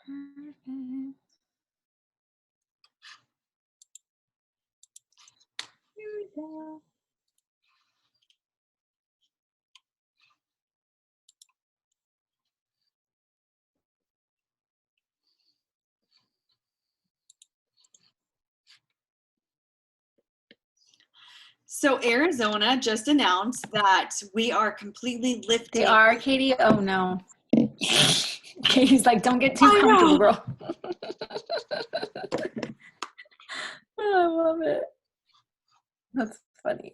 Perfect. Here we go. So Arizona just announced that we are completely lifting. They are, Katie. Oh no. Katie's like, don't get too comfortable, girl. Oh, I love it. That's funny.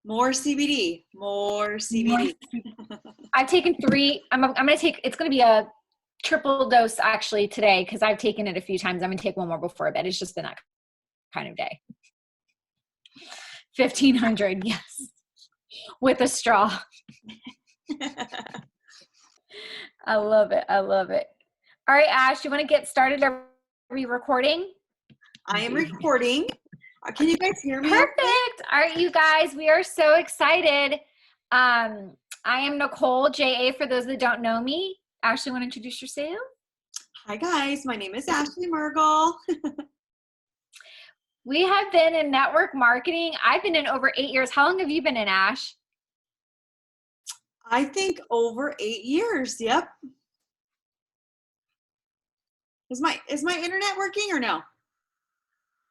More CBD, more CBD. I've taken 3. I'm gonna take. It's gonna be a triple dose actually today because I've taken it a few times. I'm gonna take one more before bed. It's just been that kind of day. 1,500, yes, with a straw. I love it. I love it. All right, Ash, you want to get started? Are we recording? I am recording. Can you guys hear me? Perfect. All right, you guys, we are so excited. I am Nicole, JA, for those that don't know me. Ashley, want to introduce yourself? Hi, guys. My name is Ashley Mergel. We have been in network marketing. I've been in over 8 years. How long have you been in, Ash? I think over 8 years. Yep. Is my internet working or no?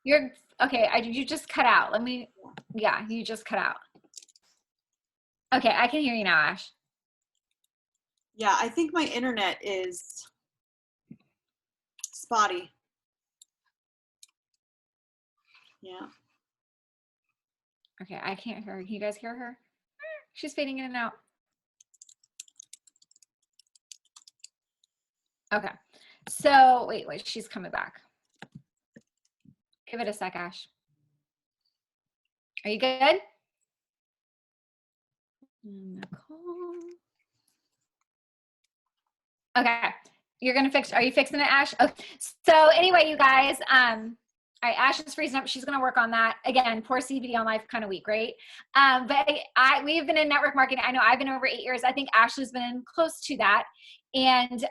You're okay. You just cut out. Yeah, you just cut out. Okay, I can hear you now, Ash. Yeah, I think my internet is spotty. Yeah. Okay, I can't hear her. Can you guys hear her? She's fading in and out. Okay, so wait, she's coming back. Give it a sec, Ash. Are you good? Nicole. Okay, you're gonna fix. Are you fixing it, Ash? Okay. So anyway, you guys, all right, Ash is freezing up. She's gonna work on that. Again, poor CBD on life kind of week, right? But we've been in network marketing. I know I've been over 8 years. I think Ashley's been close to that. And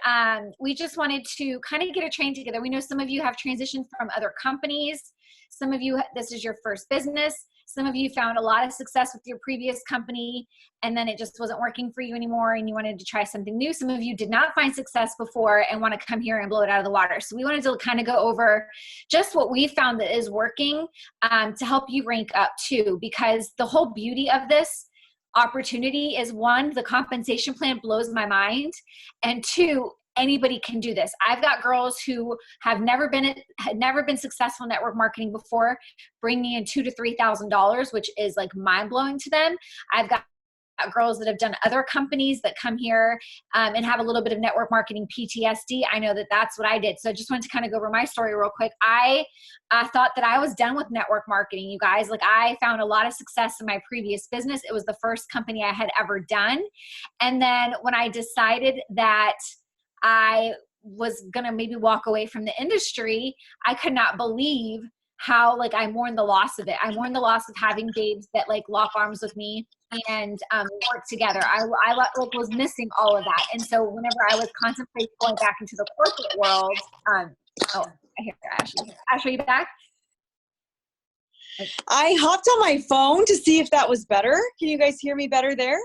we just wanted to kind of get a train together. We know some of you have transitioned from other companies. Some of you, this is your first business. Some of you found a lot of success with your previous company and then it just wasn't working for you anymore and you wanted to try something new. Some of you did not find success before and want to come here and blow it out of the water. So we wanted to kind of go over just what we found that is working to help you rank up too, because the whole beauty of this opportunity is, 1, the compensation plan blows my mind, and 2, anybody can do this. I've got girls who had never been successful in network marketing before, bringing in $2,000 to $3,000, which is like mind blowing to them. I've got girls that have done other companies that come here and have a little bit of network marketing PTSD. I know that that's what I did. So I just wanted to kind of go over my story real quick. I thought that I was done with network marketing, you guys. Like, I found a lot of success in my previous business. It was the first company I had ever done. And then when I decided that I was going to maybe walk away from the industry, I could not believe how, like, I mourned the loss of it. I mourned the loss of having babes that like lock arms with me and work together. I was missing all of that. And so whenever I was contemplating going back into the corporate world, oh, I hear Ashley. Ashley, are you back? I hopped on my phone to see if that was better. Can you guys hear me better there?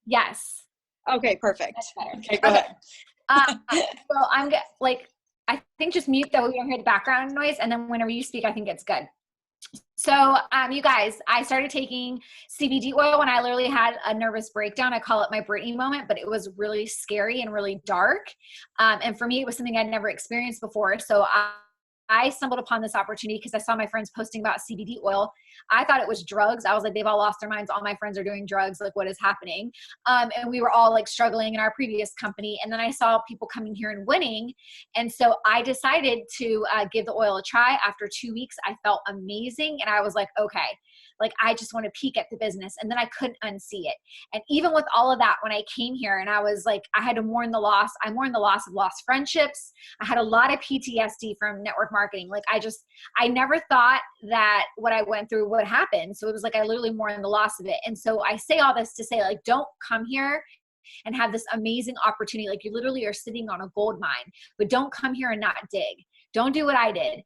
Yes. Okay, perfect. That's better. Okay, go ahead. So I'm like, I think just mute that we don't hear the background noise, and then whenever you speak, I think it's good. So you guys, I started taking CBD oil when I literally had a nervous breakdown. I call it my Britney moment, but it was really scary and really dark. And for me, it was something I'd never experienced before. So I stumbled upon this opportunity because I saw my friends posting about CBD oil. I thought it was drugs. I was like, they've all lost their minds. All my friends are doing drugs. Like, what is happening? And we were all like struggling in our previous company. And then I saw people coming here and winning. And so I decided to give the oil a try. After 2 weeks, I felt amazing. And I was like, okay, like, I just want to peek at the business. And then I couldn't unsee it. And even with all of that, when I came here and I was like, I had to mourn the loss. I mourned the loss of lost friendships. I had a lot of PTSD from network marketing. Like, I never thought that what I went through would happen. So it was like, I literally mourned the loss of it. And so I say all this to say, like, don't come here and have this amazing opportunity. Like you literally are sitting on a gold mine, but don't come here and not dig. Don't do what I did,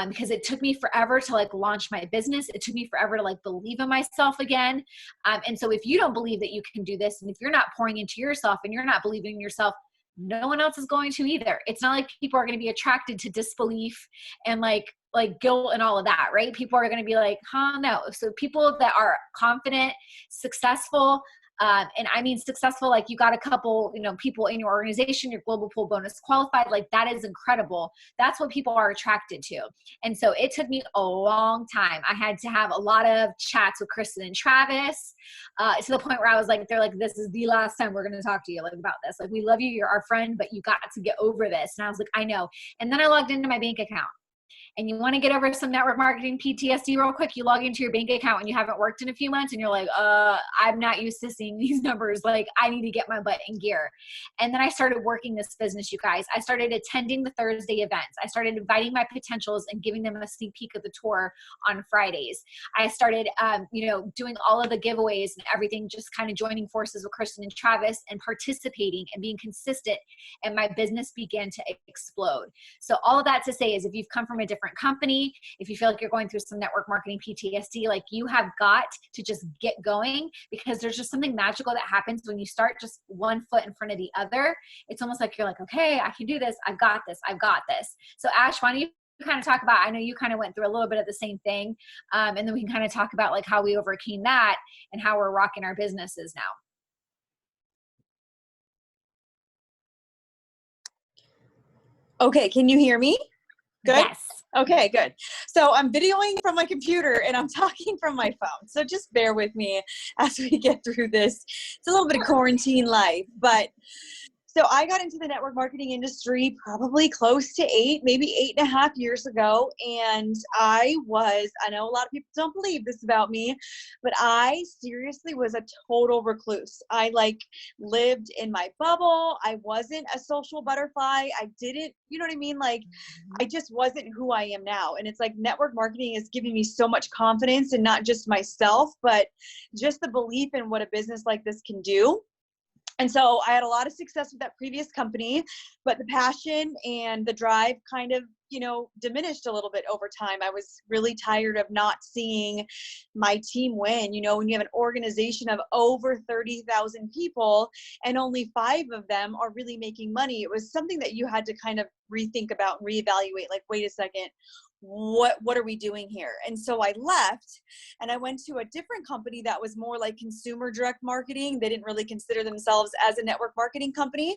because it took me forever to like launch my business. It took me forever to like believe in myself again. And so if you don't believe that you can do this, and if you're not pouring into yourself and you're not believing in yourself, no one else is going to either. It's not like people are going to be attracted to disbelief and like guilt and all of that, right? People are going to be like, no. So people that are confident, successful, and I mean successful, like you got a couple, people in your organization, your global pool bonus qualified, like that is incredible. That's what people are attracted to. And so it took me a long time. I had to have a lot of chats with Kristen and Travis, to the point where I was like, they're like, this is the last time we're going to talk to you like about this. Like, we love you. You're our friend, but you got to get over this. And I was like, I know. And then I logged into my bank account. And you want to get over some network marketing PTSD real quick, you log into your bank account when you haven't worked in a few months and you're like, I'm not used to seeing these numbers. Like, I need to get my butt in gear. And then I started working this business, you guys. I started attending the Thursday events. I started inviting my potentials and giving them a sneak peek of the tour on Fridays. I started, doing all of the giveaways and everything, just kind of joining forces with Kristen and Travis and participating and being consistent. And my business began to explode. So all of that to say is, if you've come from a different company, if you feel like you're going through some network marketing PTSD, like you have got to just get going, because there's just something magical that happens when you start just one foot in front of the other. It's almost like you're like, okay, I can do this. I've got this. I've got this. So Ash, why don't you kind of talk about, I know you kind of went through a little bit of the same thing. And then we can kind of talk about like how we overcame that and how we're rocking our businesses now. Okay. Can you hear me? Good. Yes. Okay, good. So I'm videoing from my computer and I'm talking from my phone. So just bear with me as we get through this. It's a little bit of quarantine life, but so I got into the network marketing industry probably close to maybe 8.5 years ago. And I know a lot of people don't believe this about me, but I seriously was a total recluse. I lived in my bubble. I wasn't a social butterfly. I didn't, you know what I mean? I just wasn't who I am now. And it's like network marketing is giving me so much confidence in not just myself, but just the belief in what a business like this can do. And so I had a lot of success with that previous company, but the passion and the drive kind of, diminished a little bit over time. I was really tired of not seeing my team win. When you have an organization of over 30,000 people and only 5 of them are really making money, it was something that you had to kind of rethink about and reevaluate. Like, wait a second, what are we doing here? And so I left and I went to a different company that was more like consumer direct marketing. They didn't really consider themselves as a network marketing company,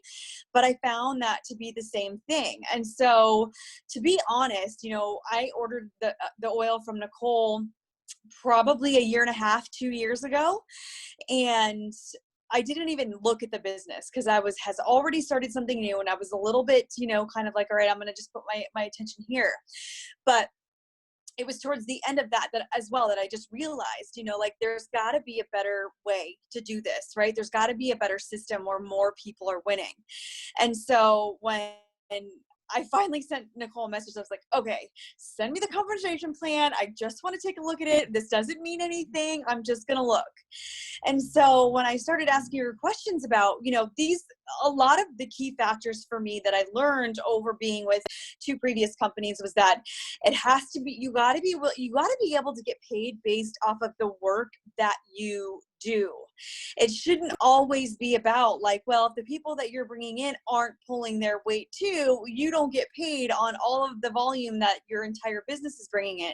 but I found that to be the same thing. And so to be honest, I ordered the oil from Nicole probably 1.5 years, 2 years ago. And I didn't even look at the business because has already started something new. And I was a little bit, kind of like, all right, I'm going to just put my attention here. But it was towards the end of that as well that I just realized, there's got to be a better way to do this, right? There's got to be a better system where more people are winning. And so when I finally sent Nicole a message, I was like, okay, send me the compensation plan. I just want to take a look at it. This doesn't mean anything. I'm just going to look. And so when I started asking her questions about, a lot of the key factors for me that I learned over being with 2 previous companies was that it has to be, you got to be able to get paid based off of the work that you do. It shouldn't always be about if the people that you're bringing in aren't pulling their weight too, you don't get paid on all of the volume that your entire business is bringing in.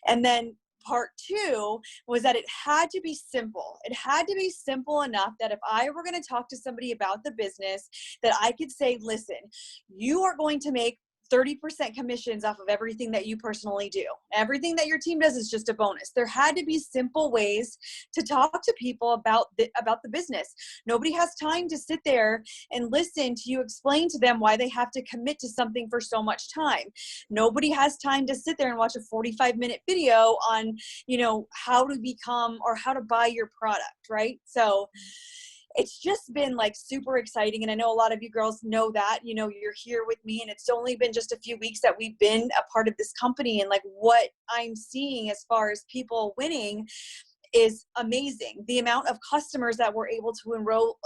And then part 2 was that it had to be simple. It had to be simple enough that if I were going to talk to somebody about the business, that I could say, listen, you are going to make 30% commissions off of everything that you personally do. Everything that your team does is just a bonus. There had to be simple ways to talk to people about the business. Nobody has time to sit there and listen to you explain to them why they have to commit to something for so much time. Nobody has time to sit there and watch a 45-minute video on, how to become or how to buy your product, right? So it's just been super exciting. And I know a lot of you girls know that, you're here with me, and it's only been just a few weeks that we've been a part of this company, and what I'm seeing as far as people winning, is amazing. The amount of customers that we're able to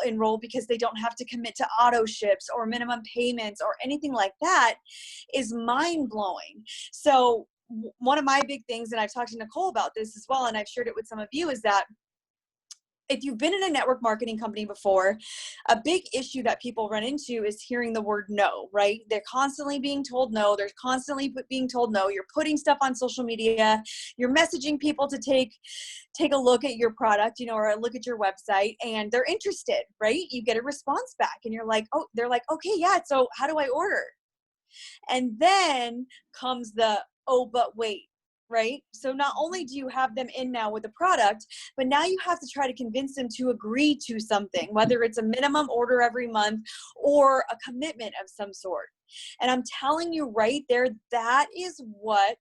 enroll because they don't have to commit to auto ships or minimum payments or anything like that is mind blowing. So one of my big things, and I've talked to Nicole about this as well, and I've shared it with some of you, is that if you've been in a network marketing company before, a big issue that people run into is hearing the word no, right? They're constantly being told no. They're constantly being told no. You're putting stuff on social media. You're messaging people to take a look at your product, or a look at your website, and they're interested, right? You get a response back and you're like, oh, they're like, okay, yeah. So how do I order? And then comes the, oh, but wait. Right? So not only do you have them in now with a product, but now you have to try to convince them to agree to something, whether it's a minimum order every month or a commitment of some sort. And I'm telling you right there, that is what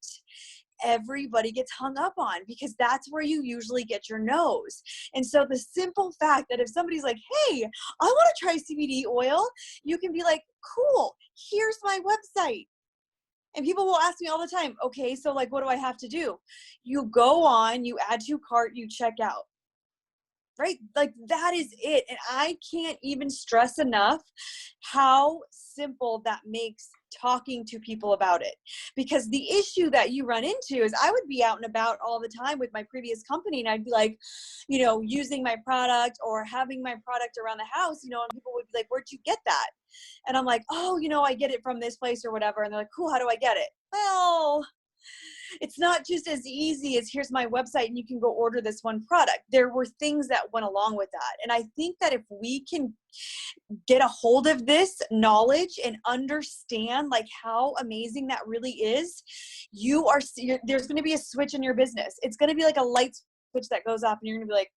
everybody gets hung up on, because that's where you usually get your no's. And so the simple fact that if somebody's like, hey, I want to try CBD oil, you can be like, cool, here's my website. And people will ask me all the time, okay, so like, what do I have to do? You go on, you add to cart, you check out, right? Like that is it. And I can't even stress enough how simple that makes talking to people about it. Because the issue that you run into is I would be out and about all the time with my previous company, and I'd be like, using my product or having my product around the house, and people would be like, where'd you get that? And I'm like, oh, I get it from this place or whatever. And they're like, cool, how do I get it? Well, it's not just as easy as here's my website and you can go order this one product. There were things that went along with that. And I think that if we can get a hold of this knowledge and understand like how amazing that really is, there's going to be a switch in your business. It's going to be like a light switch that goes off and you're going to be like,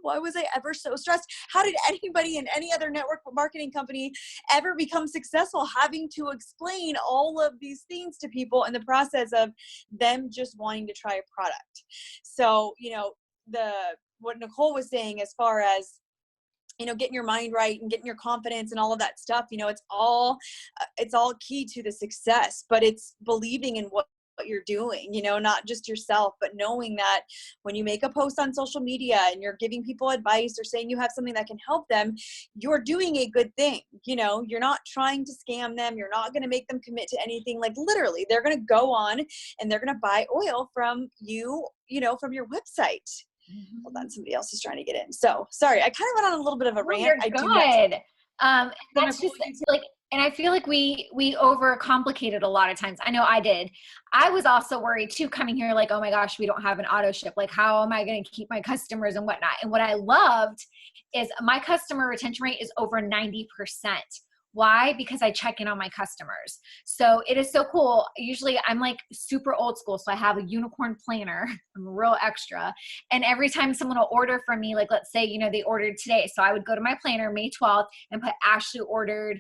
why was I ever so stressed? How did anybody in any other network marketing company ever become successful having to explain all of these things to people in the process of them just wanting to try a product? So, what Nicole was saying as far as, getting your mind right and getting your confidence and all of that stuff, it's all key to the success, but it's believing in what you're doing, not just yourself, but knowing that when you make a post on social media and you're giving people advice or saying you have something that can help them, you're doing a good thing. You're not trying to scam them. You're not going to make them commit to anything. Like literally, they're going to go on and they're going to buy oil from you, from your website. Hold on, somebody else is trying to get in. So sorry, I kind of went on a little bit of a rant. You're good. That's just like, and I feel like we overcomplicated a lot of times. I know I did. I was also worried too, coming here like, oh my gosh, we don't have an auto ship. Like, how am I going to keep my customers and whatnot? And what I loved is my customer retention rate is over 90%. Why? Because I check in on my customers. So it is so cool. Usually I'm like super old school. So I have a unicorn planner. I'm real extra. And every time someone will order from me, like let's say, they ordered today. So I would go to my planner May 12th and put Ashley ordered,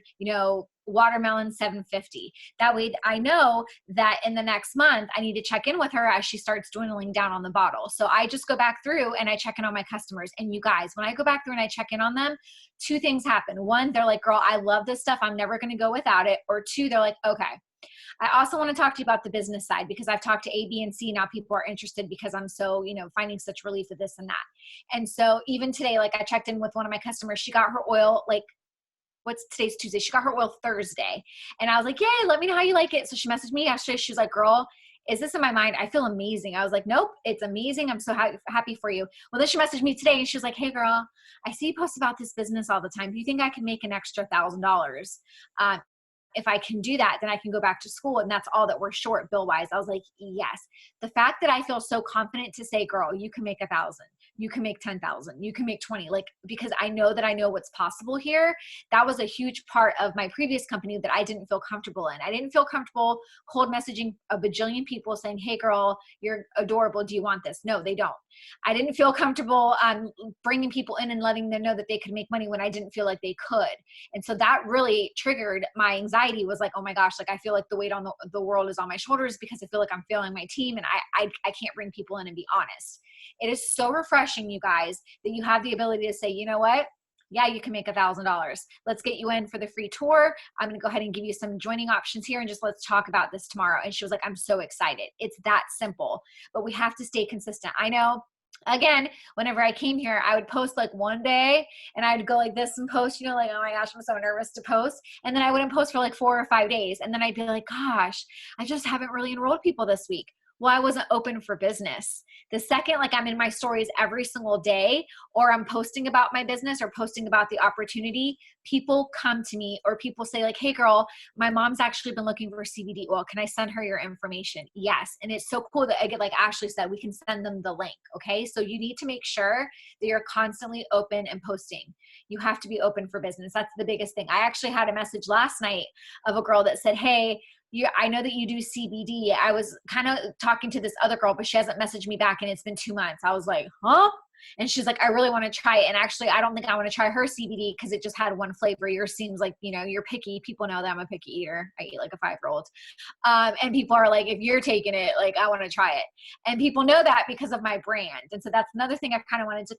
watermelon $7.50. That way I know that in the next month I need to check in with her as she starts dwindling down on the bottle. So I just go back through and I check in on my customers. And you guys, when I go back through and I check in on them, two things happen. One, they're like, girl, I love this stuff. I'm never going to go without it. Or two, they're like, okay. I also want to talk to you about the business side, because I've talked to A, B, and C. Now people are interested because I'm so, finding such relief with this and that. And so even today, like I checked in with one of my customers. She got her oil, today's Tuesday. She got her oil Thursday. And I was like, yay, let me know how you like it. So she messaged me yesterday. She was like, girl, is this in my mind? I feel amazing. I was like, nope, it's amazing. I'm so happy for you. Well, then she messaged me today and she was like, hey girl, I see you post about this business all the time. Do you think I can make an extra $1,000? If I can do that, then I can go back to school. And that's all that we're short bill wise. I was like, yes. The fact that I feel so confident to say, girl, you can make 1,000, you can make 10,000, you can make 20, because I know what's possible here. That was a huge part of my previous company that I didn't feel comfortable in. I didn't feel comfortable cold messaging a bajillion people saying, hey girl, you're adorable. Do you want this? No, they don't. I didn't feel comfortable bringing people in and letting them know that they could make money when I didn't feel like they could. And so that really triggered my anxiety. Was like, oh my gosh, like I feel like the weight on the world is on my shoulders because I feel like I'm failing my team and I can't bring people in and be honest. It is so refreshing, you guys, that you have the ability to say, you know what? Yeah, you can make $1,000. Let's get you in for the free tour. I'm going to go ahead and give you some joining options here and just let's talk about this tomorrow. And she was like, I'm so excited. It's that simple, but we have to stay consistent. I know again, whenever I came here, I would post like one day and I'd go like this and post, like, oh my gosh, I'm so nervous to post. And then I wouldn't post for like 4 or 5 days. And then I'd be like, gosh, I just haven't really enrolled people this week. Well, I wasn't open for business. The second, like, I'm in my stories every single day, or I'm posting about my business or posting about the opportunity, people come to me, or people say like, hey girl, my mom's actually been looking for CBD oil. Can I send her your information? Yes. And it's so cool that, again, like Ashley said, we can send them the link. Okay. So you need to make sure that you're constantly open and posting. You have to be open for business. That's the biggest thing. I actually had a message last night of a girl that said, hey, I know that you do CBD. I was kind of talking to this other girl, but she hasn't messaged me back and it's been 2 months. I was like, huh? And she's like, I really want to try it. And actually, I don't think I want to try her CBD because it just had one flavor. Yours seems like, you're picky. People know that I'm a picky eater. I eat like a 5-year-old. And people are like, if you're taking it, like, I want to try it. And people know that because of my brand. And so that's another thing I kind of wanted to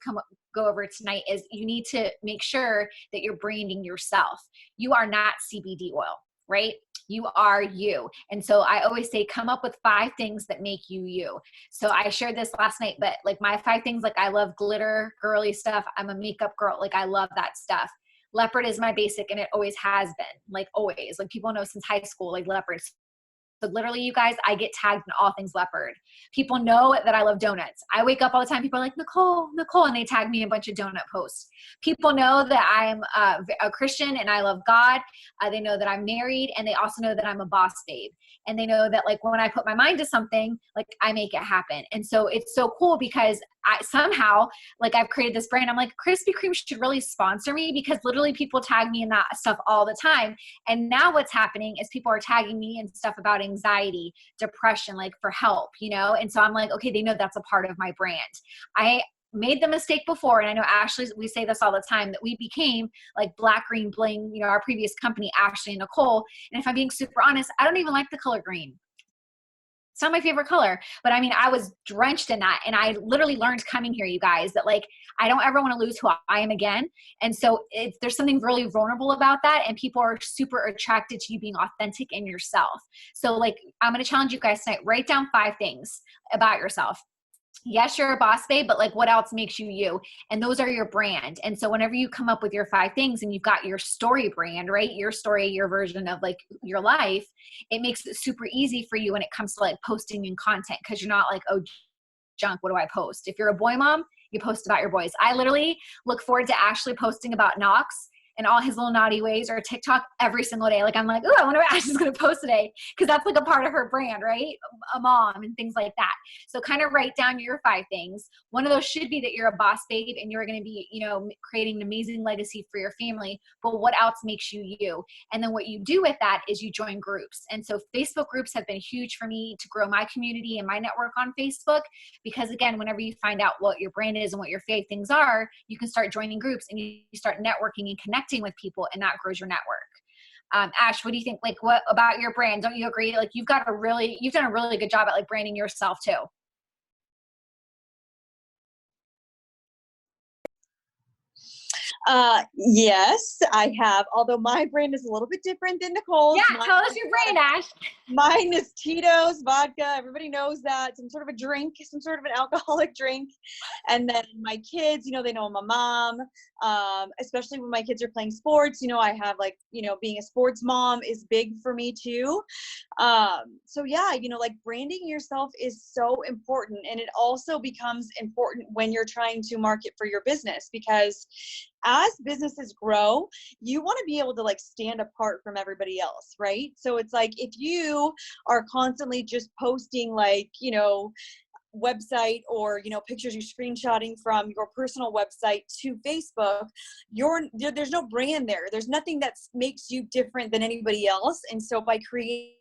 go over tonight is you need to make sure that you're branding yourself. You are not CBD oil, right? You are you. And so I always say, come up with 5 things that make you you. So I shared this last night, but like my 5 things, like I love glitter, girly stuff. I'm a makeup girl. Like I love that stuff. Leopard is my basic and it always has been, like always. Like people know since high school, like leopard. So literally, you guys, I get tagged in all things leopard. People know that I love donuts. I wake up all the time. People are like, Nicole, and they tag me in a bunch of donut posts. People know that I'm a Christian and I love God. They know that I'm married, and they also know that I'm a boss babe. And they know that like when I put my mind to something, like I make it happen. And so it's so cool because I somehow, like I've created this brand. I'm like, Krispy Kreme should really sponsor me because literally people tag me in that stuff all the time. And now what's happening is people are tagging me in stuff about anxiety, depression, like for help, And so I'm like, okay, they know that's a part of my brand. I made the mistake before, and I know Ashley, we say this all the time, that we became like Black, Green, Bling, our previous company, Ashley and Nicole. And if I'm being super honest, I don't even like the color green. It's not my favorite color, but I mean, I was drenched in that. And I literally learned coming here, you guys, that like, I don't ever want to lose who I am again. And so there's something really vulnerable about that. And people are super attracted to you being authentic in yourself. So like, I'm going to challenge you guys tonight, write down 5 things about yourself. Yes, you're a boss babe, but like what else makes you you? And those are your brand. And so whenever you come up with your 5 things and you've got your story brand, right? Your story, your version of like your life, it makes it super easy for you when it comes to like posting and content. Cause you're not like, oh, junk, what do I post? If you're a boy mom, you post about your boys. I literally look forward to Ashley posting about Knox and all his little naughty ways, or TikTok every single day. Like I'm like, oh, I wonder what Ashley's going to post today. Cause that's like a part of her brand, right? A mom and things like that. So kind of write down your 5 things. One of those should be that you're a boss babe and you're going to be, creating an amazing legacy for your family, but what else makes you you? And then what you do with that is you join groups. And so Facebook groups have been huge for me to grow my community and my network on Facebook, because again, whenever you find out what your brand is and what your fave things are, you can start joining groups and you start networking and connecting with people, and that grows your network. Ash, what do you think? Like, what about your brand? Don't you agree? Like, you've done a really good job at like branding yourself too. Yes, I have. Although my brand is a little bit different than Nicole's. Yeah, tell us your brand, Ash. Mine is Tito's vodka. Everybody knows that. Some sort of a drink, some sort of an alcoholic drink. And then my kids, they know I'm a mom. Especially when my kids are playing sports, I have like, being a sports mom is big for me too. So yeah, like branding yourself is so important. And it also becomes important when you're trying to market for your business, because as businesses grow, you want to be able to like stand apart from everybody else, right? So it's like, if you are constantly just posting like, website or pictures you're screenshotting from your personal website to Facebook, there's no brand there. There's nothing that makes you different than anybody else. And so by creating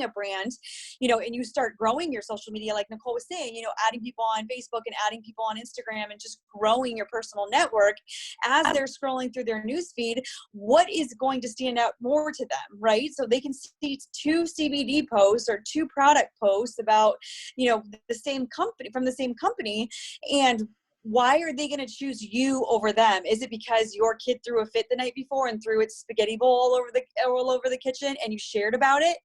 a brand, and you start growing your social media, like Nicole was saying, adding people on Facebook and adding people on Instagram and just growing your personal network as they're scrolling through their newsfeed, what is going to stand out more to them, right? So they can see 2 CBD posts or 2 product posts about, the same company, from the same company, and why are they going to choose you over them? Is it because your kid threw a fit the night before and threw its spaghetti bowl all over the kitchen and you shared about it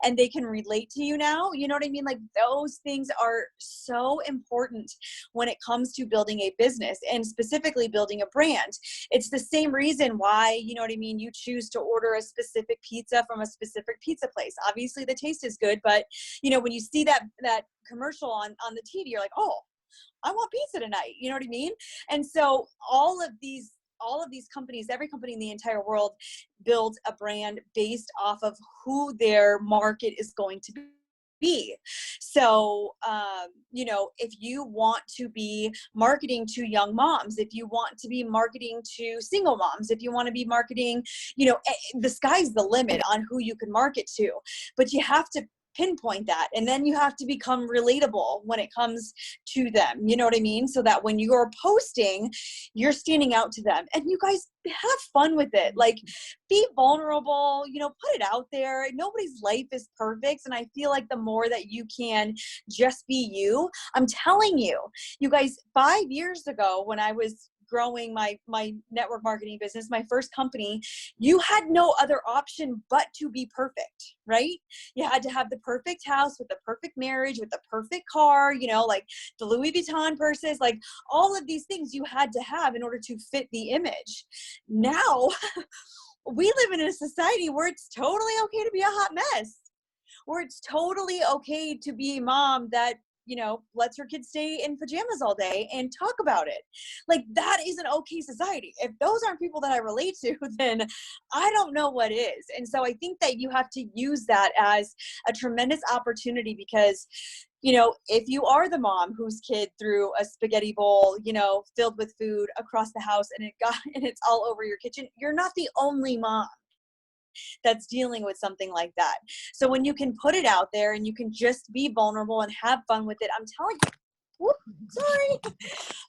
and they can relate to you now? You know what I mean? Like, those things are so important when it comes to building a business, and specifically building a brand. It's the same reason why, you know what I mean, you choose to order a specific pizza from a specific pizza place. Obviously the taste is good, but you know, when you see that commercial on the TV, you're like, oh, I want pizza tonight. You know what I mean? And so all of these companies, every company in the entire world builds a brand based off of who their market is going to be. So, you know, if you want to be marketing to young moms, if you want to be marketing to single moms, if you want to be marketing, you know, the sky's the limit on who you can market to, but you have to pinpoint that, and then you have to become relatable when it comes to them, you know what I mean, so that when you're posting, you're standing out to them. And you guys have fun with it, like, be vulnerable, you know, put it out there. Nobody's life is perfect, and I feel like the more that you can just be you, I'm telling you, you guys, 5 years ago when I was growing my network marketing business, my first company, you had no other option but to be perfect, right? You had to have the perfect house with the perfect marriage, with the perfect car, you know, like the Louis Vuitton purses, like all of these things you had to have in order to fit the image. Now, we live in a society where it's totally okay to be a hot mess, where it's totally okay to be a mom that, you know, lets her kids stay in pajamas all day and talk about it. Like, that is an okay society. If those aren't people that I relate to, then I don't know what is. And so I think that you have to use that as a tremendous opportunity, because, you know, if you are the mom whose kid threw a spaghetti bowl, you know, filled with food across the house and it's all over your kitchen, you're not the only mom that's dealing with something like that. So when you can put it out there and you can just be vulnerable and have fun with it, I'm telling you,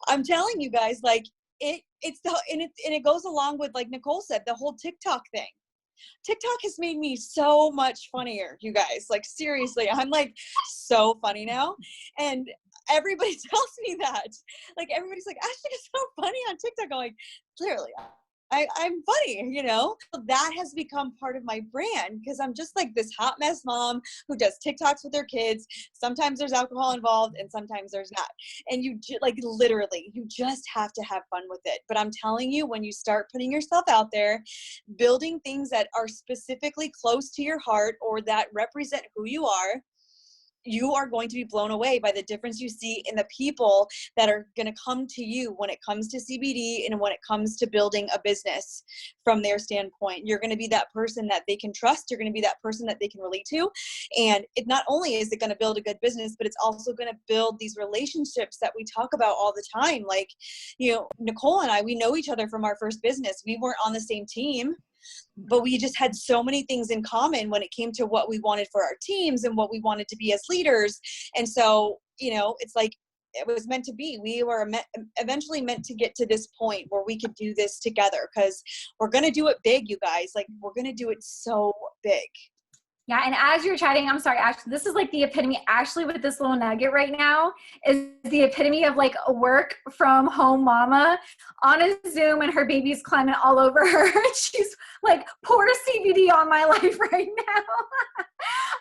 I'm telling you guys, like, it goes along with, like Nicole said, the whole TikTok thing. TikTok has made me so much funnier, you guys. Like, seriously, I'm like so funny now. And everybody tells me that. Like, everybody's like, Ashley is so funny on TikTok. I'm like, clearly, I'm funny, you know? That has become part of my brand, because I'm just like this hot mess mom who does TikToks with her kids. Sometimes there's alcohol involved and sometimes there's not. And like, literally, you just have to have fun with it. But I'm telling you, when you start putting yourself out there, building things that are specifically close to your heart or that represent who you are going to be blown away by the difference you see in the people that are going to come to you when it comes to CBD and when it comes to building a business from their standpoint. You're going to be that person that they can trust. You're going to be that person that they can relate to. And it not only is it going to build a good business, but it's also going to build these relationships that we talk about all the time. Like, you know, Nicole and I, we know each other from our first business. We weren't on the same team, but we just had so many things in common when it came to what we wanted for our teams and what we wanted to be as leaders. And so, you know, it's like, it was meant to be. We were eventually meant to get to this point where we could do this together, because we're going to do it big, you guys. Like, we're going to do it so big. Yeah, and as you're chatting, I'm sorry, Ashley, this is like the epitome. Ashley with this little nugget right now is the epitome of like a work from home mama on a Zoom and her baby's climbing all over her. She's like, pour CBD on my life right now.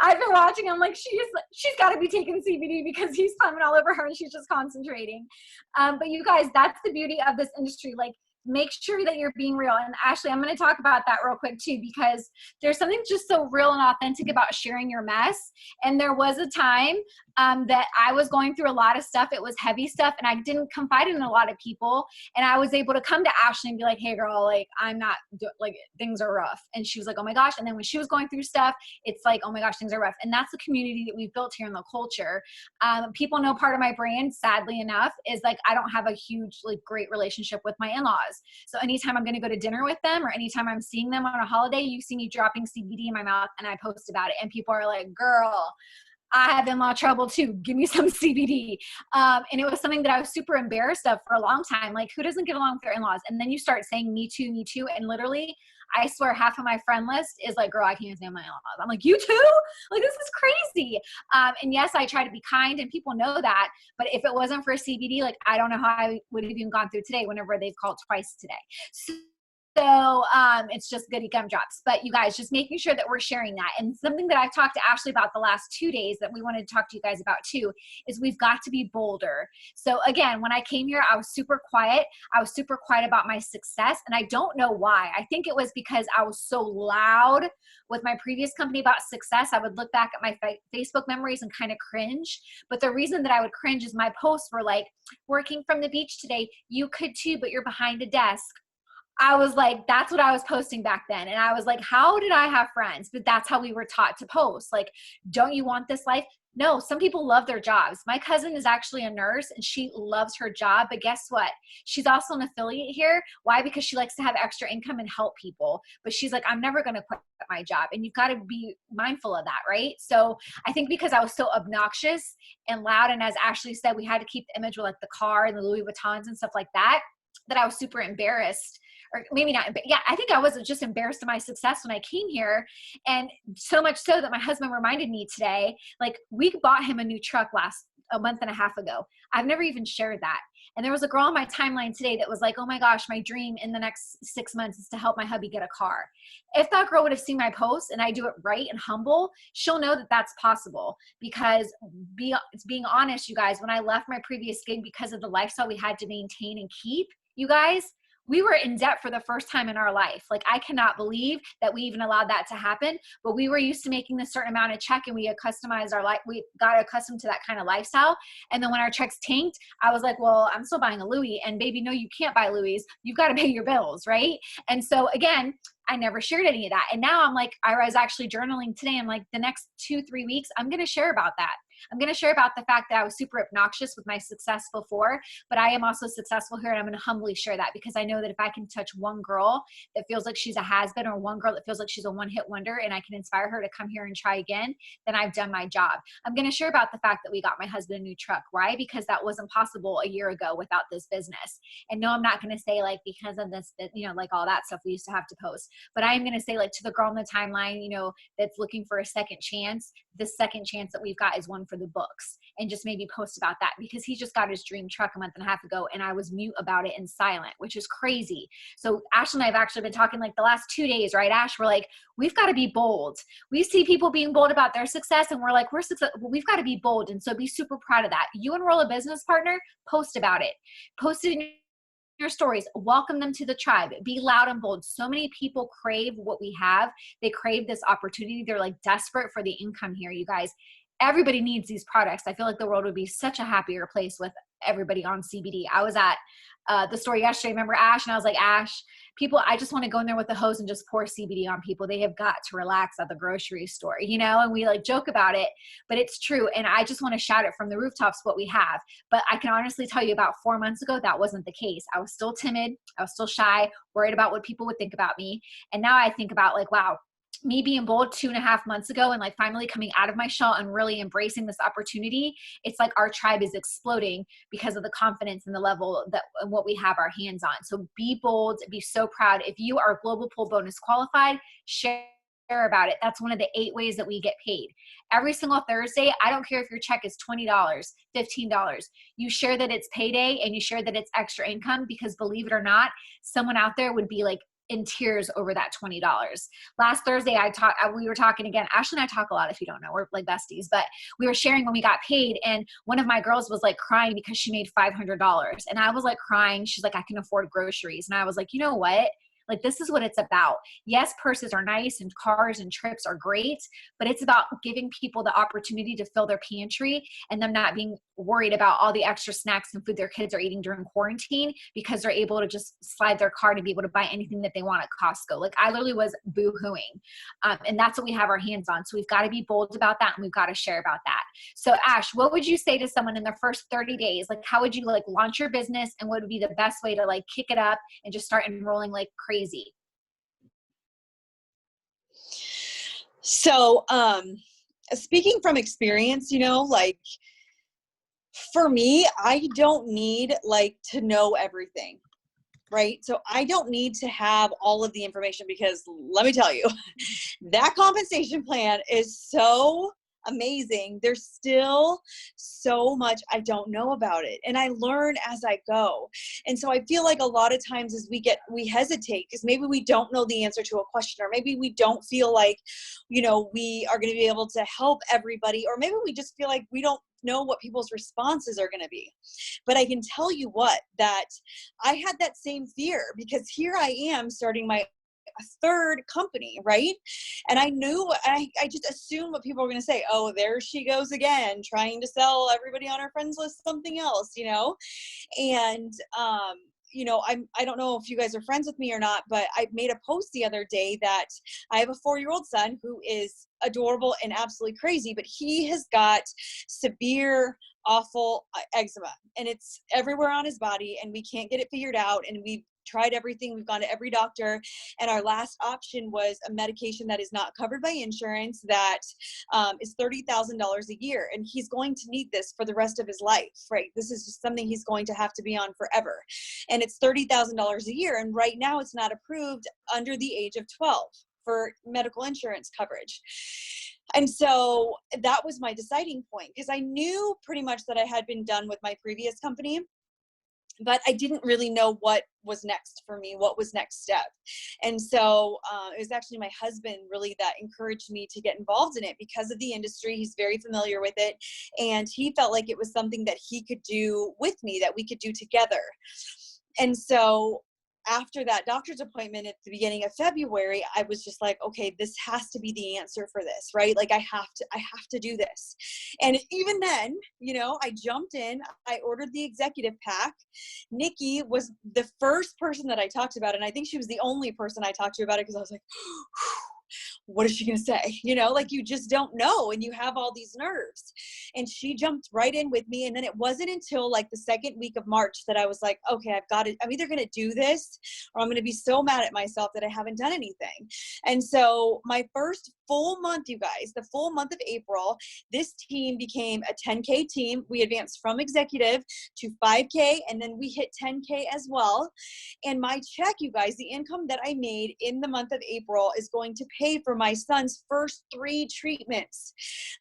I've been watching. I'm like, she's got to be taking CBD because he's climbing all over her and she's just concentrating. But you guys, that's the beauty of this industry. Like, make sure that you're being real. And Ashley, I'm going to talk about that real quick too, because there's something just so real and authentic about sharing your mess. And there was a time that I was going through a lot of stuff. It was heavy stuff and I didn't confide in a lot of people. And I was able to come to Ashley and be like, hey girl, like, I'm not like, things are rough. And she was like, oh my gosh. And then when she was going through stuff, it's like, oh my gosh, things are rough. And that's the community that we've built here in the culture. People know part of my brand, sadly enough, is like, I don't have a huge, like, great relationship with my in-laws. So anytime I'm going to go to dinner with them or anytime I'm seeing them on a holiday, you see me dropping CBD in my mouth and I post about it. And people are like, girl, I have in-law trouble too. Give me some CBD. And it was something that I was super embarrassed of for a long time. Like, who doesn't get along with their in-laws? And then you start saying me too, me too. And literally, I swear half of my friend list is like, girl, I can't stand my in-laws. I'm like, you too? Like, this is crazy. And yes, I try to be kind and people know that. But if it wasn't for CBD, like, I don't know how I would have even gone through today whenever they've called twice today. So it's just goody gumdrops. But you guys, just making sure that we're sharing that. And something that I've talked to Ashley about the last 2 days that we wanted to talk to you guys about too, is we've got to be bolder. So again, when I came here, I was super quiet. I was super quiet about my success. And I don't know why. I think it was because I was so loud with my previous company about success. I would look back at my Facebook memories and kind of cringe. But the reason that I would cringe is my posts were like, working from the beach today, you could too, but you're behind a desk. I was like, that's what I was posting back then. And I was like, how did I have friends? But that's how we were taught to post. Like, don't you want this life? No, some people love their jobs. My cousin is actually a nurse and she loves her job. But guess what? She's also an affiliate here. Why? Because she likes to have extra income and help people. But she's like, I'm never going to quit my job. And you've got to be mindful of that, right? So I think because I was so obnoxious and loud, and as Ashley said, we had to keep the image with like the car and the Louis Vuittons and stuff like that, that I was super embarrassed. Or maybe not. But yeah, I think I was just embarrassed of my success when I came here. And so much so that my husband reminded me today, like, we bought him a new truck a month and a half ago. I've never even shared that. And there was a girl on my timeline today that was like, oh my gosh, my dream in the next 6 months is to help my hubby get a car. If that girl would have seen my post and I do it right and humble, she'll know that that's possible. Because being honest, you guys, when I left my previous gig because of the lifestyle we had to maintain and keep, you guys, we were in debt for the first time in our life. Like, I cannot believe that we even allowed that to happen, but we were used to making a certain amount of check and we customized our life. We got accustomed to that kind of lifestyle. And then when our checks tanked, I was like, well, I'm still buying a Louis, and baby, no, you can't buy Louis. You've got to pay your bills. Right. And so again, I never shared any of that. And now I'm like, I was actually journaling today. I'm like, the next 2-3 weeks, I'm going to share about that. I'm going to share about the fact that I was super obnoxious with my success before, but I am also successful here. And I'm going to humbly share that because I know that if I can touch one girl that feels like she's a has-been, or one girl that feels like she's a one-hit wonder, and I can inspire her to come here and try again, then I've done my job. I'm going to share about the fact that we got my husband a new truck. Why? Because that wasn't possible a year ago without this business. And no, I'm not going to say like, because of this, you know, like all that stuff we used to have to post, but I am going to say, like, to the girl on the timeline, you know, that's looking for a second chance, the second chance that we've got is one for the books. And just maybe post about that, because he just got his dream truck a month and a half ago and I was mute about it and silent, which is crazy. So Ash and I have actually been talking like the last 2 days, right, Ash? We're like, we've got to be bold. We see people being bold about their success and we're like, we're successful. Well, we've got to be bold. And so be super proud of that. You enroll a business partner, post about it. Post it in your stories, welcome them to the tribe, be loud and bold. So many people crave what we have. They crave this opportunity. They're like desperate for the income here, you guys. Everybody needs these products. I feel like the world would be such a happier place with everybody on CBD. I was at the store yesterday, remember Ash? And I was like, Ash, people, I just want to go in there with the hose and just pour CBD on people. They have got to relax at the grocery store, you know? And we like joke about it, but it's true. And I just want to shout it from the rooftops what we have. But I can honestly tell you, about 4 months ago, that wasn't the case. I was still timid. I was still shy, worried about what people would think about me. And now I think about like, wow, me being bold 2.5 months ago and like finally coming out of my shell and really embracing this opportunity, it's like our tribe is exploding because of the confidence and the level that and what we have our hands on. So be bold, be so proud. If you are Global Pool Bonus qualified, share about it. That's one of the 8 ways that we get paid. Every single Thursday, I don't care if your check is $20, $15. You share that it's payday and you share that it's extra income, because believe it or not, someone out there would be like in tears over that $20. Last Thursday, we were talking again. Ashley and I talk a lot, if you don't know, we're like besties, but we were sharing when we got paid, and one of my girls was like crying because she made $500. And I was like crying. She's like, I can afford groceries. And I was like, you know what? Like, this is what it's about. Yes, purses are nice and cars and trips are great, but it's about giving people the opportunity to fill their pantry and them not being worried about all the extra snacks and food their kids are eating during quarantine, because they're able to just slide their card and be able to buy anything that they want at Costco. Like, I literally was boo-hooing. And that's what we have our hands on. So we've got to be bold about that, and we've got to share about that. So Ash, what would you say to someone in their first 30 days? Like, how would you like launch your business, and what would be the best way to like kick it up and just start enrolling like crazy? So, speaking from experience, like for me, I don't need like to know everything. Right. So I don't need to have all of the information, because let me tell you, that compensation plan is so amazing. There's still so much I don't know about it, and I learn as I go. And so I feel like a lot of times as we hesitate because maybe we don't know the answer to a question, or maybe we don't feel like, we are going to be able to help everybody, or maybe we just feel like we don't know what people's responses are going to be. But I can tell you that I had that same fear, because here I am starting my third company, right? And I knew, I just assumed what people were going to say. Oh, there she goes again, trying to sell everybody on her friends list something else, and I don't know if you guys are friends with me or not, but I made a post the other day that I have a 4-year-old son who is adorable and absolutely crazy, but he has got severe, awful eczema, and it's everywhere on his body, and we can't get it figured out. And we've tried everything. We've gone to every doctor, and our last option was a medication that is not covered by insurance that is $30,000 a year, and he's going to need this for the rest of his life, right? This is just something he's going to have to be on forever, and it's $30,000 a year, and right now it's not approved under the age of 12 for medical insurance coverage. And so that was my deciding point, because I knew pretty much that I had been done with my previous company, but I didn't really know what was next for me, what was next step. And so it was actually my husband really that encouraged me to get involved in it because of the industry. He's very familiar with it, and he felt like it was something that he could do with me, that we could do together. And so after that doctor's appointment at the beginning of February, I was just like, okay, this has to be the answer for this, right? Like I have to do this. And even then, I jumped in, I ordered the executive pack. Nikki was the first person that I talked about. And I think she was the only person I talked to about it, because I was like, what is she going to say? Like you just don't know, and you have all these nerves. And she jumped right in with me. And then it wasn't until like the second week of March that I was like, okay, I've got it. I'm either going to do this, or I'm going to be so mad at myself that I haven't done anything. And so my first full month, you guys, the full month of April, this team became a 10K team. We advanced from executive to 5K, and then we hit 10K as well. And my check, you guys, the income that I made in the month of April is going to pay for my son's first 3 treatments.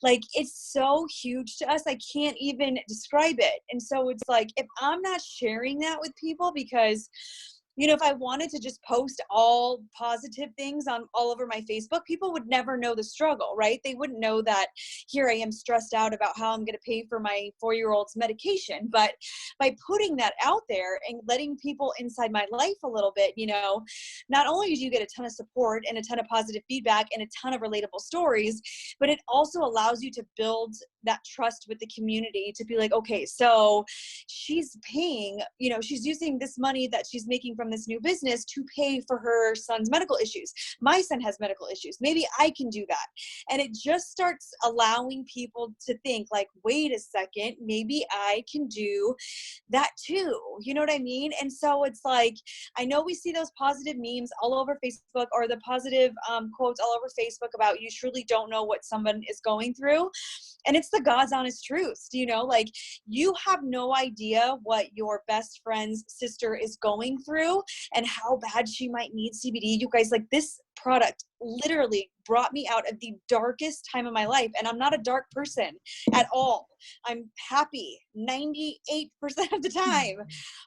Like, it's so huge to us, I can't even describe it. And so it's like, if I'm not sharing that with people, because if I wanted to just post all positive things on all over my Facebook, people would never know the struggle, right? They wouldn't know that here I am stressed out about how I'm going to pay for my 4-year-old's medication. But by putting that out there and letting people inside my life a little bit, not only do you get a ton of support and a ton of positive feedback and a ton of relatable stories, but it also allows you to build that trust with the community to be like, okay, so she's paying, she's using this money that she's making from this new business to pay for her son's medical issues. My son has medical issues. Maybe I can do that. And it just starts allowing people to think like, wait a second, maybe I can do that too. You know what I mean? And so it's like, I know we see those positive memes all over Facebook, or the positive quotes all over Facebook about you truly don't know what someone is going through. And it's the God's honest truth, like you have no idea what your best friend's sister is going through and how bad she might need CBD. You guys, like, this product literally brought me out of the darkest time of my life. And I'm not a dark person at all. I'm happy 98% of the time,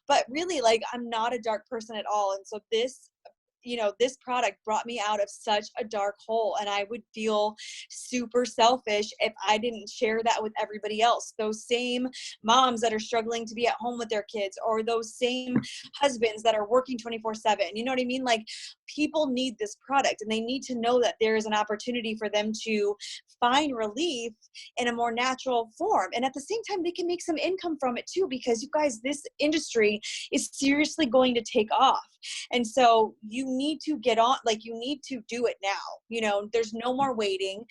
but really, like, I'm not a dark person at all. And so this product brought me out of such a dark hole, and I would feel super selfish if I didn't share that with everybody else. Those same moms that are struggling to be at home with their kids, or those same husbands that are working 24/7. You know what I mean? Like, people need this product, and they need to know that there is an opportunity for them to find relief in a more natural form. And at the same time, they can make some income from it too, because you guys, this industry is seriously going to take off. And so you need to get on, like, you need to do it now. There's no more waiting.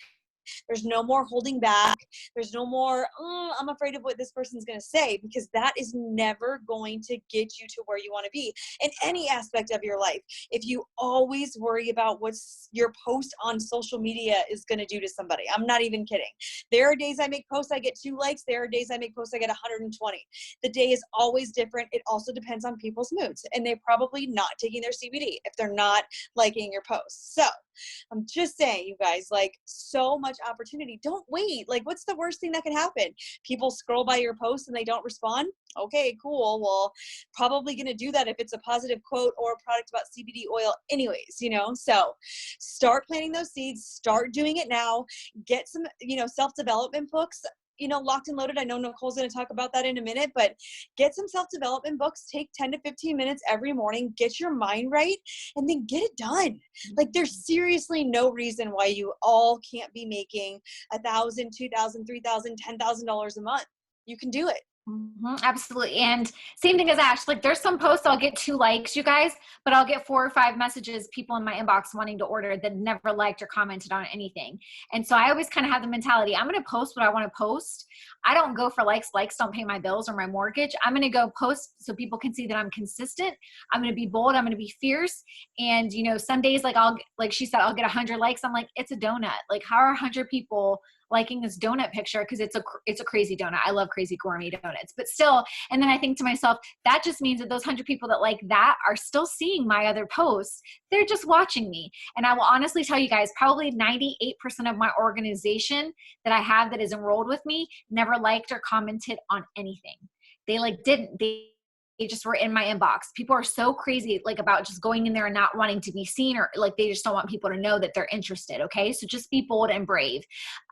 There's no more holding back. There's no more, oh, I'm afraid of what this person's going to say, because that is never going to get you to where you want to be in any aspect of your life. If you always worry about what's your post on social media is going to do to somebody, I'm not even kidding. There are days I make posts, I get 2 likes. There are days I make posts, I get 120. The day is always different. It also depends on people's moods, and they're probably not taking their CBD if they're not liking your posts. So I'm just saying, you guys, like, so much opportunity. Don't wait. Like, what's the worst thing that can happen? People scroll by your post and they don't respond. Okay, cool. Well, probably going to do that if it's a positive quote or a product about CBD oil anyways, you know? So start planting those seeds, start doing it now, get some, you know, self-development books, you know, Locked and Loaded. I know Nicole's going to talk about that in a minute, but get some self-development books, take 10 to 15 minutes every morning, get your mind right, and then get it done. Like, there's seriously no reason why you all can't be making $1,000, $2,000, $3,000, $10,000 a month. You can do it. Absolutely. And same thing as Ash, like, there's some posts I'll get 2 likes, you guys, but I'll get 4 or 5 messages, people in my inbox wanting to order that never liked or commented on anything. And so I always kind of have the mentality, I'm going to post what I want to post. I don't go for likes. Likes don't pay my bills or my mortgage. I'm going to go post so people can see that I'm consistent. I'm going to be bold. I'm going to be fierce. And, you know, some days, like, like she said, I'll get 100 likes. I'm like, it's a donut. Like, how are 100 people liking this donut picture? Because it's a crazy donut. I love crazy gourmet donuts, but still. And then I think to myself, that just means that those 100 people that like that are still seeing my other posts. They're just watching me. And I will honestly tell you guys, probably 98% of my organization that I have that is enrolled with me never liked or commented on anything. They just were in my inbox. People are so crazy, like, about just going in there and not wanting to be seen, or like they just don't want people to know that they're interested. Okay. So just be bold and brave.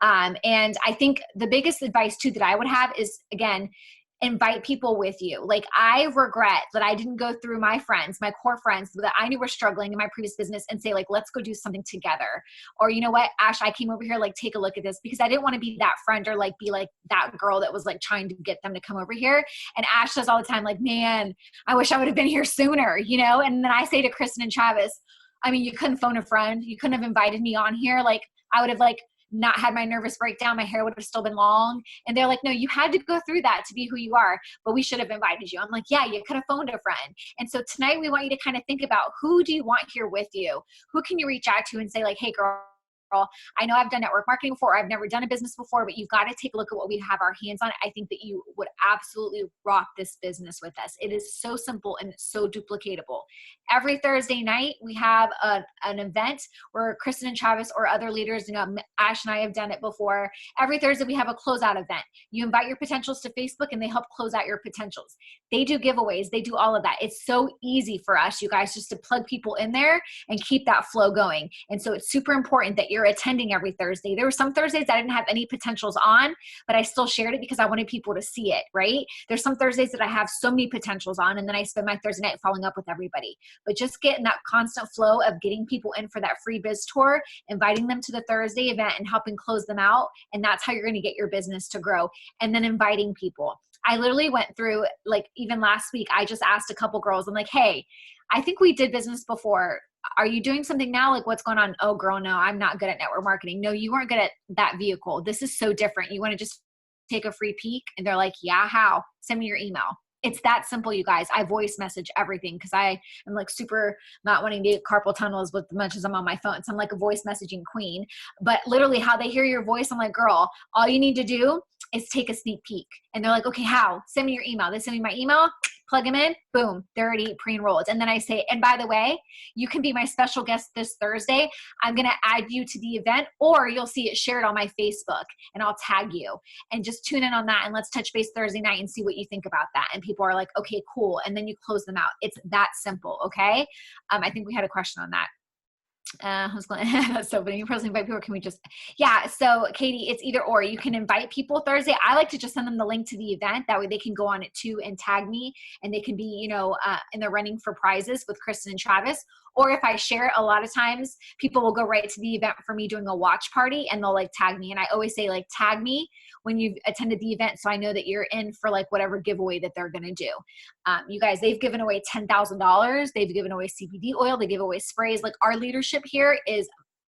And I think the biggest advice too that I would have is, again, invite people with you. Like, I regret that I didn't go through my friends, my core friends that I knew were struggling in my previous business and say, like, let's go do something together. Or, you know what, Ash, I came over here, like, take a look at this, because I didn't want to be that friend or like be like that girl that was like trying to get them to come over here. And Ash says all the time, like, man, I wish I would have been here sooner, you know? And then I say to Kristen and Travis, I mean, you couldn't phone a friend. You couldn't have invited me on here. Like, I would have, like, not had my nervous breakdown. My hair would have still been long. And they're like, no, you had to go through that to be who you are, but we should have invited you. I'm like, yeah, you could have phoned a friend. And so tonight we want you to kind of think about, who do you want here with you? Who can you reach out to and say, like, hey girl, I know I've done network marketing before. I've never done a business before, but you've got to take a look at what we have our hands on. I think that you would absolutely rock this business with us. It is so simple and so duplicatable. Every Thursday night, we have an event where Kristen and Travis or other leaders, you know, Ash and I have done it before. Every Thursday, we have a closeout event. You invite your potentials to Facebook and they help close out your potentials. They do giveaways. They do all of that. It's so easy for us, you guys, just to plug people in there and keep that flow going. And so it's super important that you're attending every Thursday. There were some Thursdays I didn't have any potentials on, but I still shared it because I wanted people to see it, right? There's some Thursdays that I have so many potentials on, and then I spend my Thursday night following up with everybody. But just get in that constant flow of getting people in for that free biz tour, inviting them to the Thursday event and helping close them out. And that's how you're going to get your business to grow. And then inviting people. I literally went through, like, even last week, I just asked a couple girls, I'm like, hey, I think we did business before. Are you doing something now? Like, what's going on? Oh girl, no, I'm not good at network marketing. No, you weren't good at that vehicle. This is so different. You want to just take a free peek? And they're like, yeah, how? Send me your email. It's that simple, you guys. I voice message everything because I am, like, super not wanting to get carpal tunnels with as much as I'm on my phone. So I'm like a voice messaging queen. But literally how they hear your voice, I'm like, girl, all you need to do is take a sneak peek. And they're like, okay, how? Send me your email. They send me my email, plug them in, boom, they're already pre-enrolled. And then I say, and by the way, you can be my special guest this Thursday. I'm going to add you to the event, or you'll see it shared on my Facebook and I'll tag you, and just tune in on that. And let's touch base Thursday night and see what you think about that. And people are like, okay, cool. And then you close them out. It's that simple. Okay. I think we had a question on that. That's so funny. You personally invite people, or can we just, yeah. So Katie, it's either or. You can invite people Thursday. I like to just send them the link to the event. That way they can go on it too and tag me, and they can be, you know, in the running for prizes with Kristen and Travis. Or if I share it, a lot of times people will go right to the event for me doing a watch party, and they'll, like, tag me. And I always say, like, tag me when you've attended the event, so I know that you're in for, like, whatever giveaway that they're going to do. You guys, they've given away $10,000. They've given away CBD oil. They give away sprays. Like, our leadership here is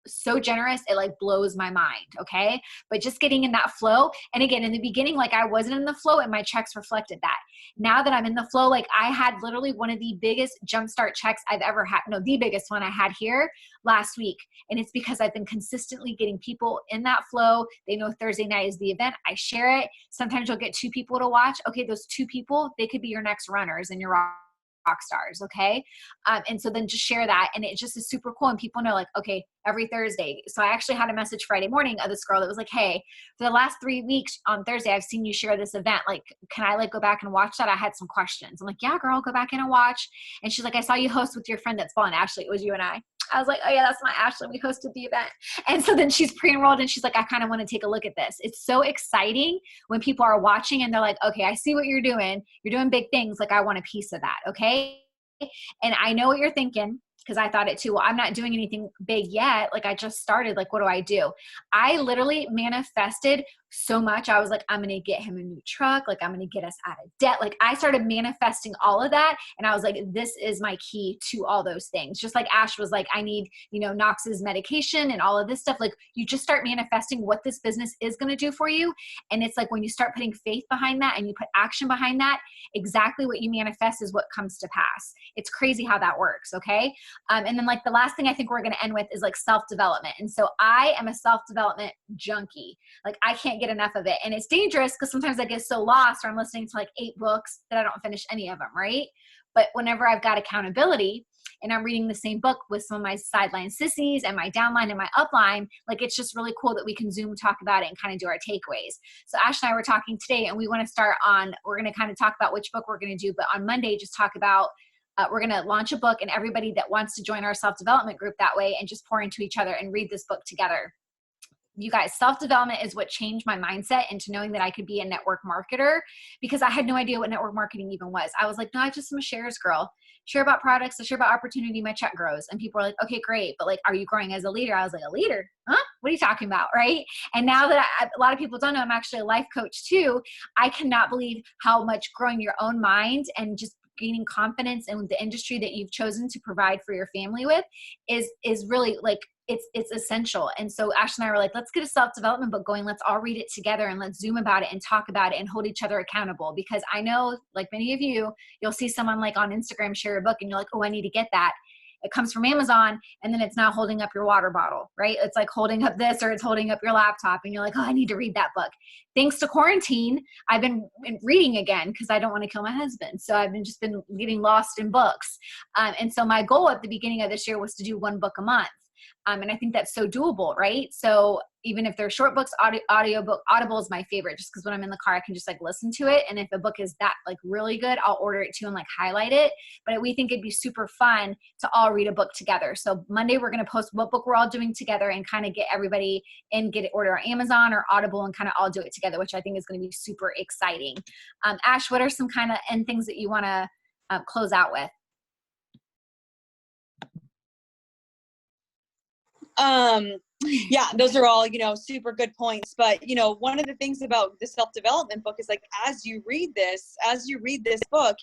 so generous. It like blows my mind. Okay. But just getting in that flow. And again, in the beginning, like I wasn't in the flow and my checks reflected that. Now that I'm in the flow, like I had literally one of the biggest jumpstart checks I've ever had. No, the biggest one I had here last week. And it's because I've been consistently getting people in that flow. They know Thursday night is the event. I share it. Sometimes you'll get 2 people to watch. Okay. Those 2 people, they could be your next runners and your rock stars. Okay. And so then just share that. And it just is super cool. And people know like, okay, every Thursday. So I actually had a message Friday morning of this girl that was like, hey, for the last 3 weeks on Thursday, I've seen you share this event. Like, can I like go back and watch that? I had some questions. I'm like, yeah, girl, go back in and watch. And she's like, I saw you host with your friend that's fallen. Ashley, it was you and I was like, oh yeah, that's my Ashley. We hosted the event. And so then she's pre-enrolled and she's like, I kind of want to take a look at this. It's so exciting when people are watching and they're like, okay, I see what you're doing. You're doing big things. Like I want a piece of that. Okay. And I know what you're thinking because I thought it too. Well, I'm not doing anything big yet. Like I just started. Like, what do I do? I literally manifested so much. I was like, I'm going to get him a new truck. Like I'm going to get us out of debt. Like I started manifesting all of that. And I was like, this is my key to all those things. Just like Ash was like, I need, Knox's medication and all of this stuff. Like you just start manifesting what this business is going to do for you. And it's like, when you start putting faith behind that and you put action behind that, exactly what you manifest is what comes to pass. It's crazy how that works. Okay. And then like the last thing I think we're going to end with is like self-development. And so I am a self-development junkie. Like I can't get enough of it. And it's dangerous because sometimes I get so lost or I'm listening to like 8 books that I don't finish any of them. Right. But whenever I've got accountability and I'm reading the same book with some of my sideline sissies and my downline and my upline, like it's just really cool that we can Zoom talk about it and kind of do our takeaways. So Ash and I were talking today and we want to start on, we're going to kind of talk about which book we're going to do, but on Monday, just talk about we're going to launch a book and everybody that wants to join our self-development group that way and just pour into each other and read this book together. You guys, self-development is what changed my mindset into knowing that I could be a network marketer because I had no idea what network marketing even was. I was like, no, I just am a shares girl. Share about products, I share about opportunity, my check grows. And people are like, okay, great. But like, are you growing as a leader? I was like, a leader? Huh? What are you talking about? Right. And now that a lot of people don't know, I'm actually a life coach too. I cannot believe how much growing your own mind and just gaining confidence in the industry that you've chosen to provide for your family with is really like, it's essential. And so Ash and I were like, let's get a self-development book going. Let's all read it together and let's Zoom about it and talk about it and hold each other accountable. Because I know like many of you'll see someone like on Instagram share a book and you're like, oh, I need to get that. It comes from Amazon and then it's now holding up your water bottle, right? It's like holding up this or it's holding up your laptop and you're like, oh, I need to read that book. Thanks to quarantine, I've been reading again because I don't want to kill my husband. So I've been getting lost in books. And so my goal at the beginning of this year was to do 1 book a month. And I think that's so doable, right? So even if they're short books, Audible is my favorite just because when I'm in the car, I can just like listen to it. And if a book is that like really good, I'll order it too and like highlight it. But we think it'd be super fun to all read a book together. So Monday, we're going to post what book we're all doing together and kind of get everybody in, get it order on Amazon or Audible and kind of all do it together, which I think is going to be super exciting. Ash, what are some kind of end things that you want to close out with? Yeah, those are all, super good points. But, one of the things about the self-development book is like, as you read this book,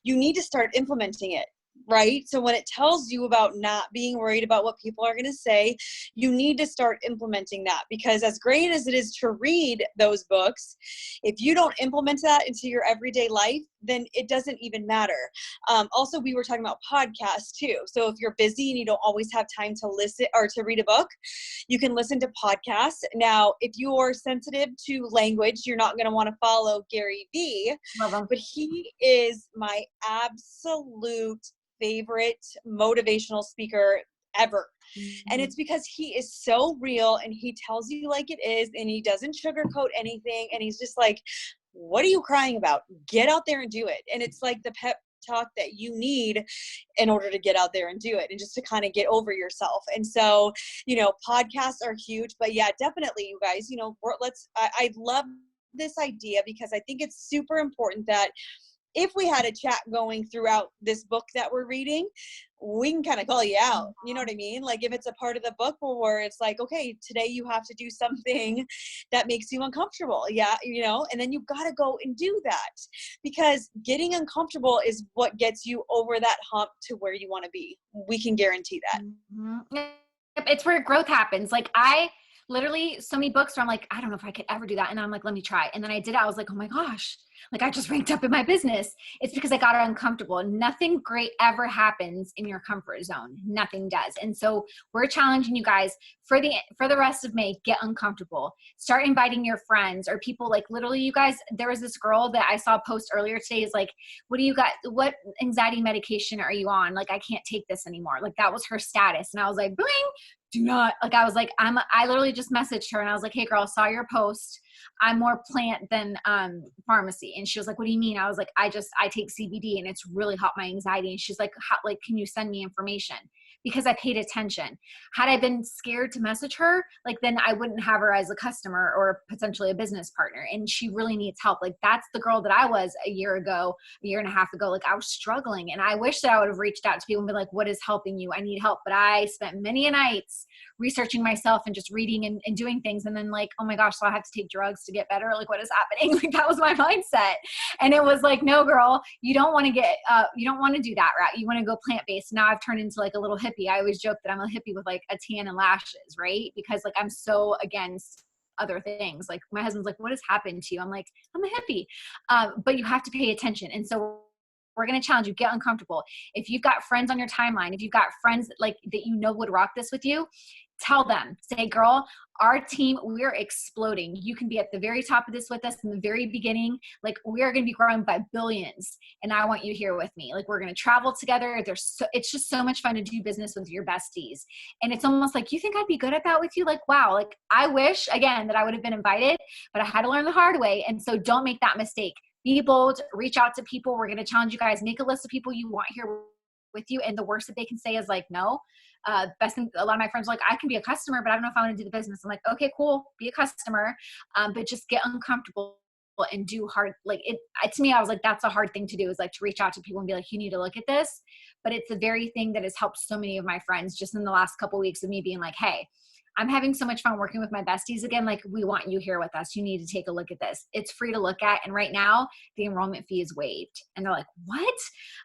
you need to start implementing it. Right? So when it tells you about not being worried about what people are going to say, you need to start implementing that, because as great as it is to read those books, if you don't implement that into your everyday life, then it doesn't even matter. Also, we were talking about podcasts too. So if you're busy and you don't always have time to listen or to read a book, you can listen to podcasts. Now, if you're sensitive to language, you're not going to want to follow Gary Vee, but he is my absolute favorite motivational speaker ever. Mm-hmm. And it's because he is so real and he tells you like it is and he doesn't sugarcoat anything. And he's just like, what are you crying about? Get out there and do it. And it's like the pep talk that you need in order to get out there and do it and just to kind of get over yourself. And so, podcasts are huge, but yeah, definitely you guys, I love this idea because I think it's super important that if we had a chat going throughout this book that we're reading, we can kind of call you out. You know what I mean? Like if it's a part of the book where it's like, okay, today you have to do something that makes you uncomfortable. Yeah. And then you've got to go and do that, because getting uncomfortable is what gets you over that hump to where you want to be. We can guarantee that. Mm-hmm. It's where growth happens. Like I literally so many books where I'm like, I don't know if I could ever do that. And I'm like, let me try. And then I did it. I was like, oh my gosh, like I just ranked up in my business. It's because I got uncomfortable. Nothing great ever happens in your comfort zone. Nothing does. And so we're challenging you guys for the rest of May, get uncomfortable. Start inviting your friends or people. Like literally you guys, there was this girl that I saw post earlier today is like, what anxiety medication are you on? Like, I can't take this anymore. Like that was her status. And I was like, bling, do not, like, I was like, I literally just messaged her and I was like, hey girl, saw your post. I'm more plant than pharmacy. And she was like, what do you mean? I was like, I take CBD and it's really helped my anxiety. And she's like, can you send me information? Because I paid attention. Had I been scared to message her, like then I wouldn't have her as a customer or potentially a business partner. And she really needs help. Like that's the girl that I was a year and a half ago. Like I was struggling and I wish that I would have reached out to people and been like, what is helping you? I need help. But I spent many nights researching myself and just reading and doing things. And then like, oh my gosh, so I have to take drugs to get better. Like what is happening? Like that was my mindset. And it was like, no girl, you don't want to do that route. You want to go plant-based. Now I've turned into like a little hippie. I always joke that I'm a hippie with like a tan and lashes, right? Because like I'm so against other things. Like my husband's like, what has happened to you? I'm like, I'm a hippie. But you have to pay attention. And so we're going to challenge you, get uncomfortable. If you've got friends on your timeline, if you've got friends like that would rock this with you, tell them, say, girl, our team, we're exploding. You can be at the very top of this with us in the very beginning. Like we are going to be growing by billions. And I want you here with me. Like we're going to travel together. It's just so much fun to do business with your besties. And it's almost like, you think I'd be good at that with you? Like, wow. Like I wish again that I would have been invited, but I had to learn the hard way. And so don't make that mistake. Be bold, reach out to people. We're going to challenge you guys, make a list of people you want here with you. And the worst that they can say is like, no. Best thing, a lot of my friends are like, I can be a customer, but I don't know if I want to do the business. I'm like, okay, cool. Be a customer. But just get uncomfortable and do hard. Like to me, I was like, that's a hard thing to do, is like to reach out to people and be like, you need to look at this. But it's the very thing that has helped so many of my friends just in the last couple of weeks of me being like, hey, I'm having so much fun working with my besties again. Like we want you here with us. You need to take a look at this. It's free to look at. And right now the enrollment fee is waived. And they're like, what?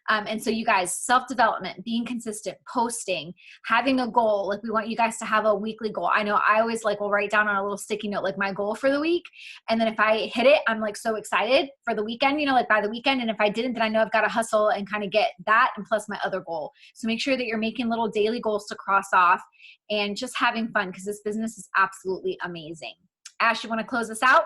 And so you guys, self-development, being consistent, posting, having a goal. Like we want you guys to have a weekly goal. I know I always like will write down on a little sticky note, like my goal for the week. And then if I hit it, I'm like so excited for the weekend, like by the weekend. And if I didn't, then I know I've got to hustle and kind of get that and plus my other goal. So make sure that you're making little daily goals to cross off and just having fun, because this business is absolutely amazing. Ash, you want to close us out?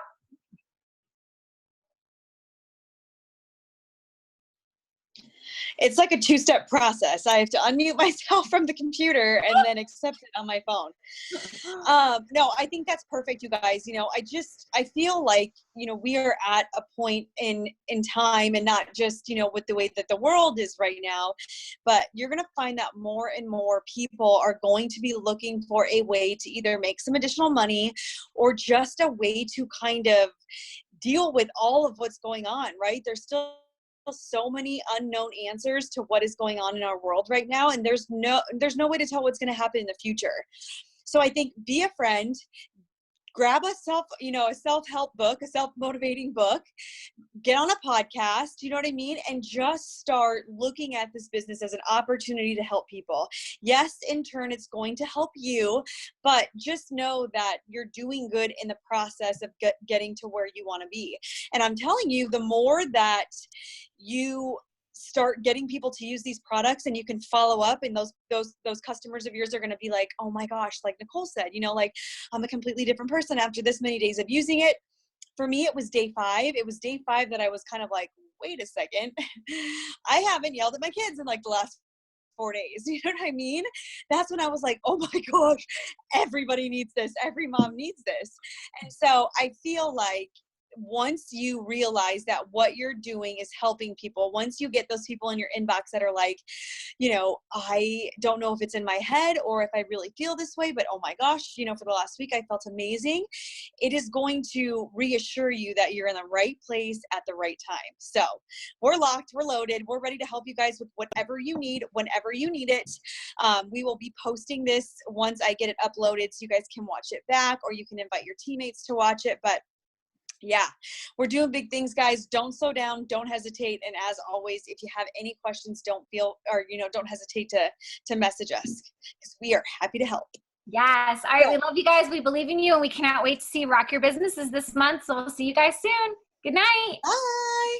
It's like a 2-step process. I have to unmute myself from the computer and then accept it on my phone. No, I think that's perfect, you guys. I feel like, we are at a point in time, and not just, with the way that the world is right now, but you're going to find that more and more people are going to be looking for a way to either make some additional money or just a way to kind of deal with all of what's going on, right? There's still so many unknown answers to what is going on in our world right now, and there's no way to tell what's going to happen in the future. So I think be a friend, grab a self-help book, a self-motivating book, get on a podcast, you know what I mean? And just start looking at this business as an opportunity to help people. Yes, in turn, it's going to help you, but just know that you're doing good in the process of getting to where you want to be. And I'm telling you, the more that you start getting people to use these products and you can follow up, and those customers of yours are going to be like, oh my gosh, like Nicole said, like I'm a completely different person after this many days of using it. For me, it was day 5. It was day 5 that I was kind of like, wait a second, I haven't yelled at my kids in like the last 4 days. You know what I mean? That's when I was like, oh my gosh, everybody needs this. Every mom needs this. And so I feel like once you realize that what you're doing is helping people, once you get those people in your inbox that are like, I don't know if it's in my head or if I really feel this way, but oh my gosh, for the last week I felt amazing. It is going to reassure you that you're in the right place at the right time. So we're locked, we're loaded, we're ready to help you guys with whatever you need, whenever you need it. We will be posting this once I get it uploaded, so you guys can watch it back, or you can invite your teammates to watch it. But yeah, we're doing big things, guys. Don't slow down. Don't hesitate. And as always, if you have any questions, don't hesitate to message us, because we are happy to help. Yes. All right. We love you guys. We believe in you, and we cannot wait to see you rock your businesses this month. So we'll see you guys soon. Good night. Bye.